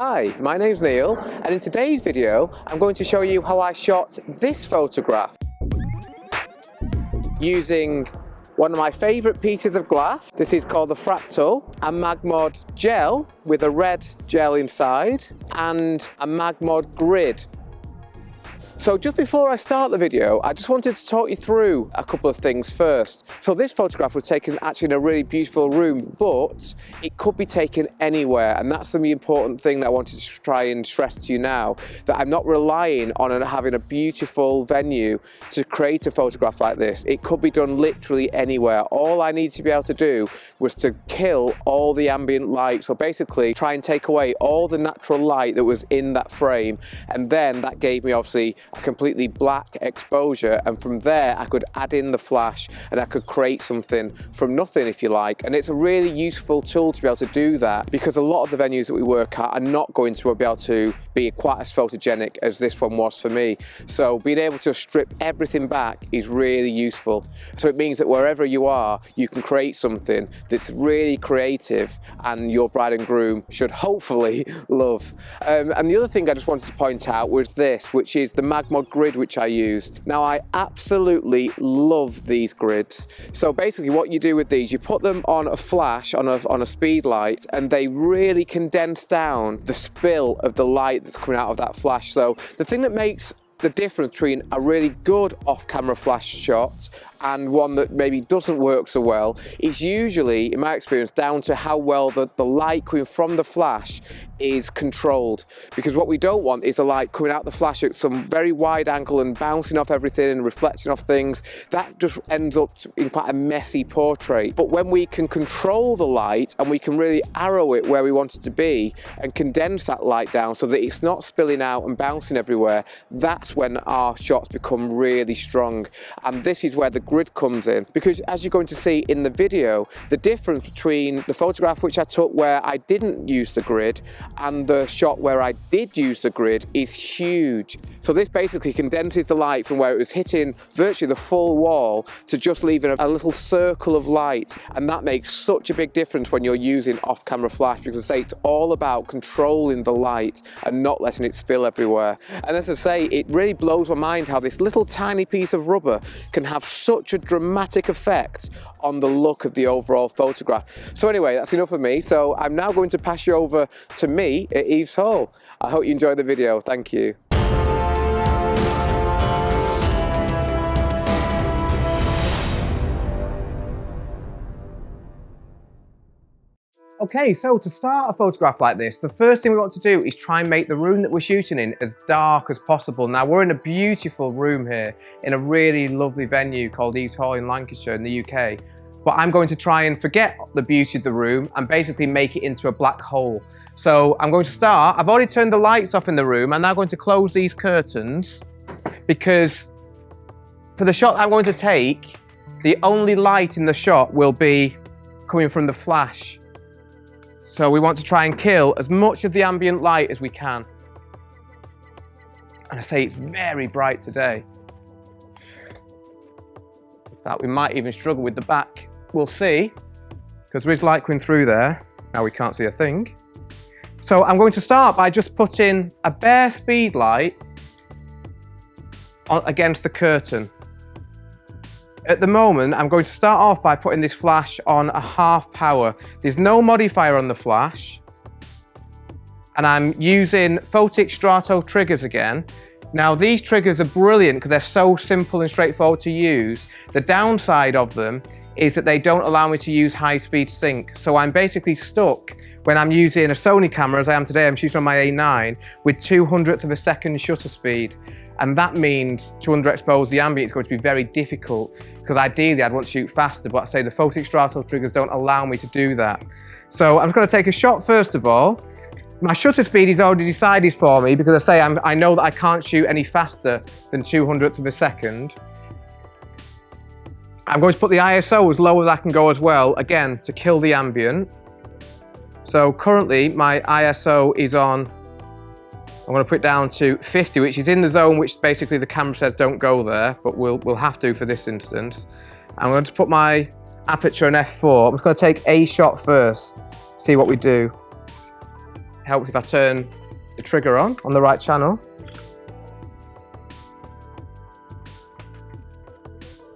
Hi, my name's Neil, and in today's video I'm going to show you how I shot this photograph using one of my favourite pieces of glass. This is called the fractal, a MagMod gel with a red gel inside and a MagMod grid. So just before I start the video, I just wanted to talk you through a couple of things first. So this photograph was taken actually in a really beautiful room, but it could be taken anywhere. And that's the important thing that I wanted to try and stress to you now, that I'm not relying on having a beautiful venue to create a photograph like this. It could be done literally anywhere. All I needed to be able to do was to kill all the ambient light. So basically try and take away all the natural light that was in that frame. And then that gave me obviously a completely black exposure, and from there I could add in the flash and I could create something from nothing, if you like. And it's a really useful tool to be able to do that, because a lot of the venues that we work at are not going to be able to be quite as photogenic as this one was for me. So being able to strip everything back is really useful. So it means that wherever you are, you can create something that's really creative and your bride and groom should hopefully love. And the other thing I just wanted to point out was this, which is the MagMod grid which I used. Now I absolutely love these grids. So basically what you do with these, you put them on a flash, on a speed light, and they really condense down the spill of the light that's coming out of that flash. So the thing that makes the difference between a really good off-camera flash shot and one that maybe doesn't work so well is usually, in my experience, down to how well the light coming from the flash is controlled. Because what we don't want is the light coming out the flash at some very wide angle and bouncing off everything and reflecting off things. That just ends up in quite a messy portrait. But when we can control the light and we can really arrow it where we want it to be and condense that light down so that it's not spilling out and bouncing everywhere, that's when our shots become really strong. And this is where the grid comes in, because as you're going to see in the video, the difference between the photograph which I took where I didn't use the grid and the shot where I did use the grid is huge. So this basically condenses the light from where it was hitting virtually the full wall to just leaving a little circle of light, and that makes such a big difference when you're using off-camera flash, because I say it's all about controlling the light and not letting it spill everywhere. And as I say, it really blows my mind how this little tiny piece of rubber can have such a dramatic effect on the look of the overall photograph. So anyway, that's enough of me. So I'm now going to pass you over to me at Eve's Hall. I hope you enjoyed the video. Thank you. Okay, so to start a photograph like this, the first thing we want to do is try and make the room that we're shooting in as dark as possible. Now we're in a beautiful room here in a really lovely venue called Eve's Hall in Lancashire in the UK. But I'm going to try and forget the beauty of the room and basically make it into a black hole. So I'm going to start, I've already turned the lights off in the room. I'm now going to close these curtains because for the shot I'm going to take, the only light in the shot will be coming from the flash. So we want to try and kill as much of the ambient light as we can. And I say it's very bright today. That we might even struggle with the back. We'll see, because there is light coming through there. Now we can't see a thing. So I'm going to start by just putting a bare speed light against the curtain. At the moment, I'm going to start off by putting this flash on a half power. There's no modifier on the flash. And I'm using Photic Strato triggers again. Now these triggers are brilliant because they're so simple and straightforward to use. The downside of them is that they don't allow me to use high-speed sync. So I'm basically stuck when I'm using a Sony camera, as I am today, I'm shooting on my A9, with 200th of a second shutter speed. And that means to underexpose the ambient is going to be very difficult, because ideally I'd want to shoot faster, but I say the Photic Strato triggers don't allow me to do that. So I'm just going to take a shot first of all. My shutter speed is already decided for me, because I know that I can't shoot any faster than 200th of a second. I'm going to put the ISO as low as I can go as well, again, to kill the ambient. So currently my ISO is on, I'm going to put it down to 50, which is in the zone which basically the camera says don't go there, but we'll have to for this instance. I'm going to put my aperture on f4. I'm just going to take a shot first, see what we do. helps if I turn the trigger on the right channel.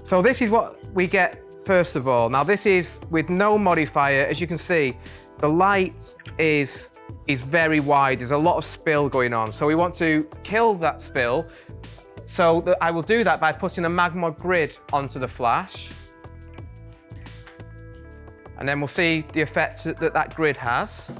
So this is what we get first of all. Now this is with no modifier. As you can see, the light is very wide. There's a lot of spill going on. So we want to kill that spill. So I will do that by putting a MagMod grid onto the flash. And then we'll see the effect that grid has.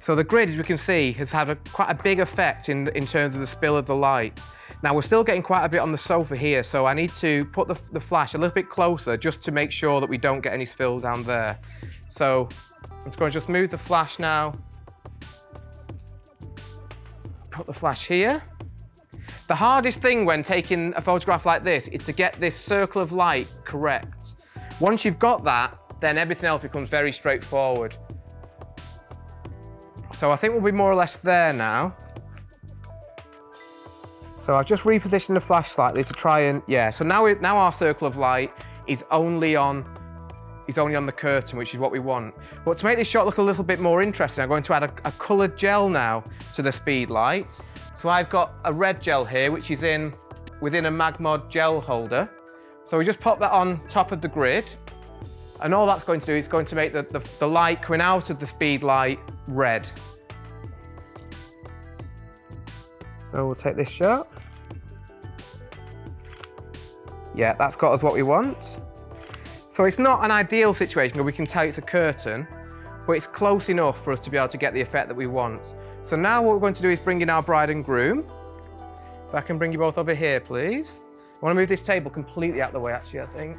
So the grid, as we can see, has had quite a big effect in terms of the spill of the light. Now we're still getting quite a bit on the sofa here, so I need to put the flash a little bit closer just to make sure that we don't get any spill down there. So I'm just going to move the flash now. Put the flash here. The hardest thing when taking a photograph like this is to get this circle of light correct. Once you've got that, then everything else becomes very straightforward. So I think we'll be more or less there now. So I've just repositioned the flash slightly to try and, yeah, so now our circle of light is only on the curtain, which is what we want. But to make this shot look a little bit more interesting, I'm going to add a coloured gel now to the speed light. So I've got a red gel here, which is within a MagMod gel holder. So we just pop that on top of the grid. And all that's going to do is going to make the light coming out of the speed light red. So we'll take this shot. Yeah, that's got us what we want. So it's not an ideal situation where we can tell it's a curtain, but it's close enough for us to be able to get the effect that we want. So now what we're going to do is bring in our bride and groom. If I can bring you both over here, please. I want to move this table completely out of the way, actually, I think.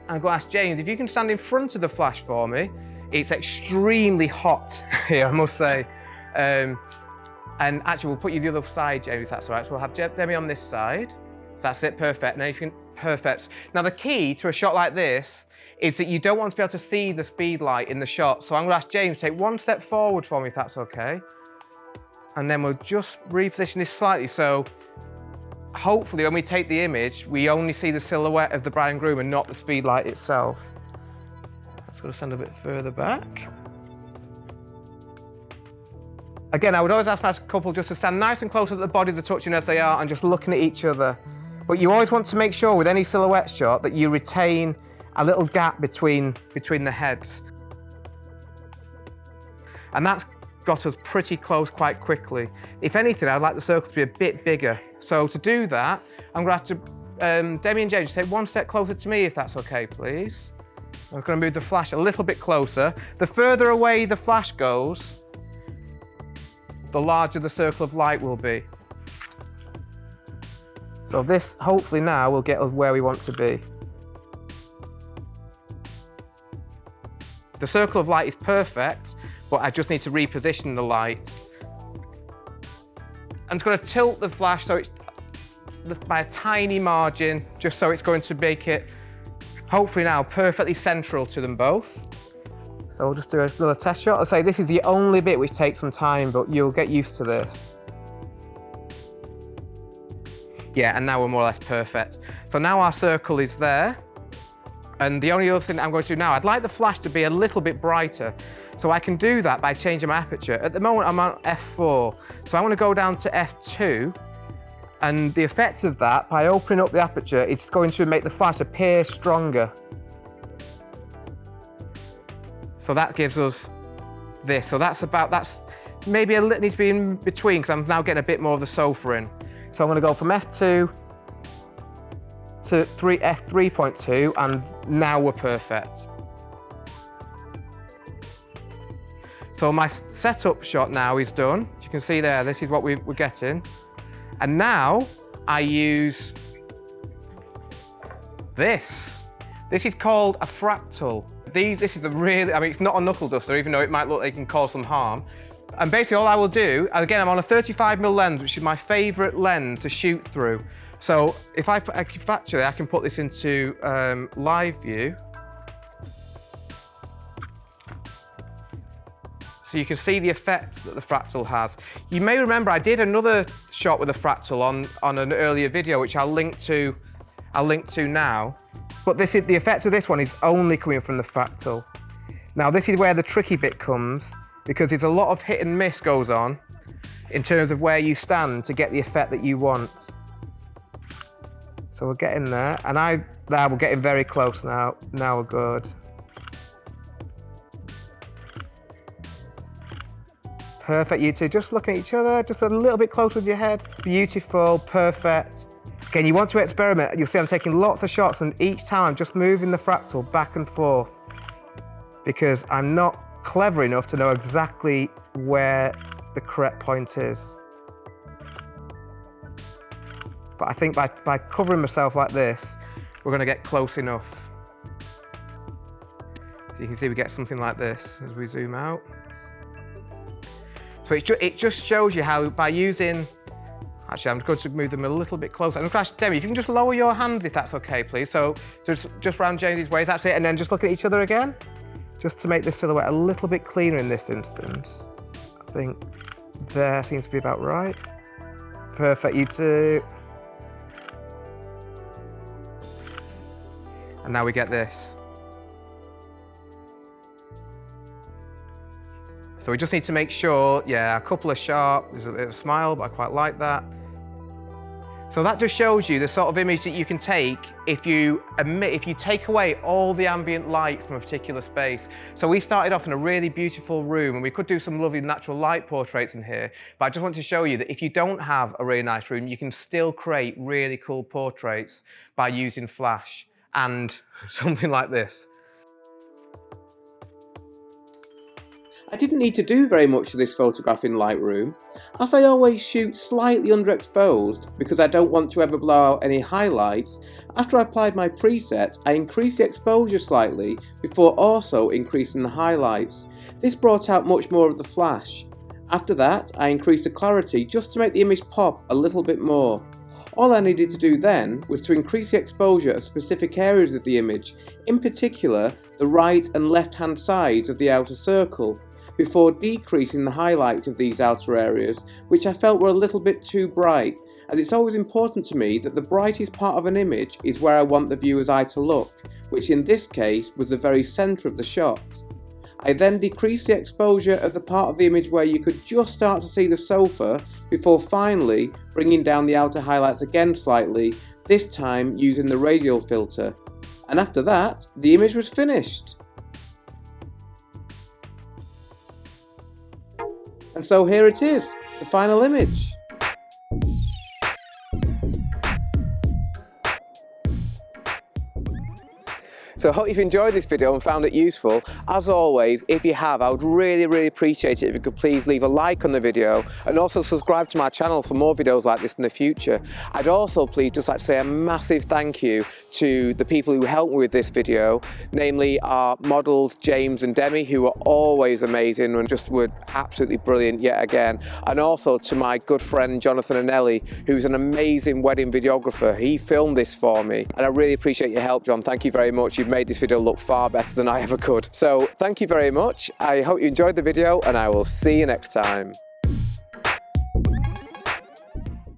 I'm going to ask James if you can stand in front of the flash for me. It's extremely hot here, I must say. And actually, we'll put you the other side, James, if that's all right. So we'll have Demi on this side. So that's it, perfect. Now you can, perfect. Now the key to a shot like this is that you don't want to be able to see the speed light in the shot. So I'm going to ask James to take one step forward for me, if that's okay. And then we'll just reposition this slightly. So hopefully when we take the image, we only see the silhouette of the bride and groom and not the speed light itself. Let's go stand a bit further back. Again, I would always ask my couple just to stand nice and close so that the bodies are touching as they are and just looking at each other. But you always want to make sure with any silhouette shot that you retain a little gap between the heads. And that's got us pretty close quite quickly. If anything, I'd like the circle to be a bit bigger. So to do that, I'm going to have to, Demi and James, take one step closer to me if that's okay, please. I'm going to move the flash a little bit closer. The further away the flash goes, the larger the circle of light will be. So this, hopefully now, will get us where we want to be. The circle of light is perfect, but I just need to reposition the light. I'm just going to tilt the flash so it's by a tiny margin, just so it's going to make it, hopefully now, perfectly central to them both. So we'll just do another test shot. I'll say this is the only bit which takes some time, but you'll get used to this. Yeah, and now we're more or less perfect. So now our circle is there. And the only other thing that I'm going to do now, I'd like the flash to be a little bit brighter. So I can do that by changing my aperture. At the moment, I'm on f4. So I want to go down to f2. And the effect of that, by opening up the aperture, it's going to make the flash appear stronger. So that gives us this. So that's maybe a little, needs to be in between because I'm now getting a bit more of the sofa in. So I'm going to go from f2 to f3.2 and now we're perfect. So my setup shot now is done. As you can see there, this is what we're getting. And now I use this. This is called a fractal. This is a really, I mean, it's not a knuckle duster, even though it might look like it can cause some harm. And basically all I will do, again, I'm on a 35mm lens, which is my favorite lens to shoot through. So if actually I can put this into live view. So so you can see the effect that the fractal has. You may remember I did another shot with a fractal on an earlier video, which I'll link to now. But this is the effect of this one is only coming from the fractal. Now this is where the tricky bit comes, because there's a lot of hit and miss goes on in terms of where you stand to get the effect that you want. So we're getting there, and we're getting very close now. Now we're good. Perfect, you two. Just look at each other, just a little bit close with your head. Beautiful, perfect. Again, you want to experiment. You'll see I'm taking lots of shots, and each time I'm just moving the fractal back and forth because I'm not clever enough to know exactly where the correct point is. But I think by covering myself like this, we're going to get close enough. So you can see we get something like this as we zoom out. So it just shows you how by using, actually I'm going to move them a little bit closer. And crash, Demi, if you can just lower your hands if that's okay, please. So just round James's waist, that's it. And then just look at each other again, just to make this silhouette a little bit cleaner in this instance. I think there seems to be about right. Perfect, you two. And now we get this. So we just need to make sure, yeah, a couple of sharp, there's a bit of a smile, but I quite like that. So that just shows you the sort of image that you can take if you take away all the ambient light from a particular space. So we started off in a really beautiful room, and we could do some lovely natural light portraits in here, but I just want to show you that if you don't have a really nice room, you can still create really cool portraits by using flash and something like this. I didn't need to do very much to this photograph in Lightroom, as I always shoot slightly underexposed because I don't want to ever blow out any highlights. After I applied my preset, I increased the exposure slightly before also increasing the highlights. This brought out much more of the flash. After that, I increased the clarity just to make the image pop a little bit more. All I needed to do then was to increase the exposure of specific areas of the image, in particular the right and left hand sides of the outer circle, before decreasing the highlights of these outer areas, which I felt were a little bit too bright, as it's always important to me that the brightest part of an image is where I want the viewer's eye to look, which in this case was the very centre of the shot. I then decreased the exposure of the part of the image where you could just start to see the sofa, before finally bringing down the outer highlights again slightly, this time using the radial filter. And after that, the image was finished. And so here it is, the final image. So I hope you've enjoyed this video and found it useful. As always, if you have, I would really appreciate it if you could please leave a like on the video and also subscribe to my channel for more videos like this in the future. I'd also please just like to say a massive thank you to the people who helped me with this video, namely our models James and Demi, who were always amazing and just were absolutely brilliant yet again. And also to my good friend Jonathan Anelli, who's an amazing wedding videographer. He filmed this for me and I really appreciate your help, John. Thank you very much. You've made this video look far better than I ever could. So thank you very much. I hope you enjoyed the video and I will see you next time.